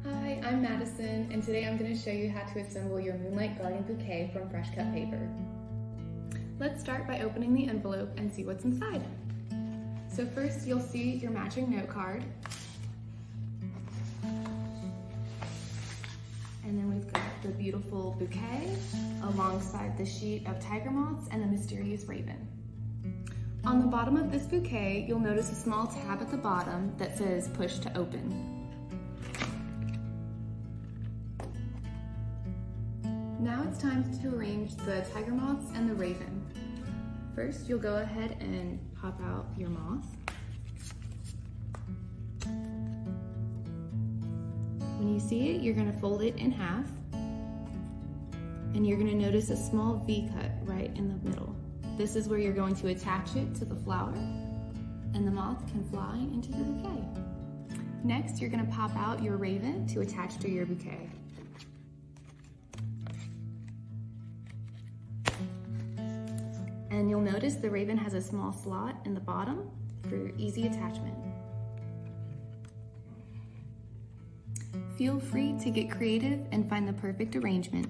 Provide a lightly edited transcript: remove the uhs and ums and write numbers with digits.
Hi, I'm Madison, and today I'm going to show you how to assemble your Moonlight garden bouquet from FreshCut paper. Let's start by opening the envelope and see what's inside. So first you'll see your matching note card. And then we've got the beautiful bouquet alongside the sheet of tiger moths and the mysterious raven. On the bottom of this bouquet, you'll notice a small tab at the bottom that says push to open. Now it's time to arrange the tiger moths and the raven. First, you'll go ahead and pop out your moth. When you see it, you're going to fold it in half, and you're going to notice a small V cut right in the middle. This is where you're going to attach it to the flower, and the moth can fly into your bouquet. Next, you're going to pop out your raven to attach to your bouquet. And you'll notice the raven has a small slot in the bottom for easy attachment. Feel free to get creative and find the perfect arrangement.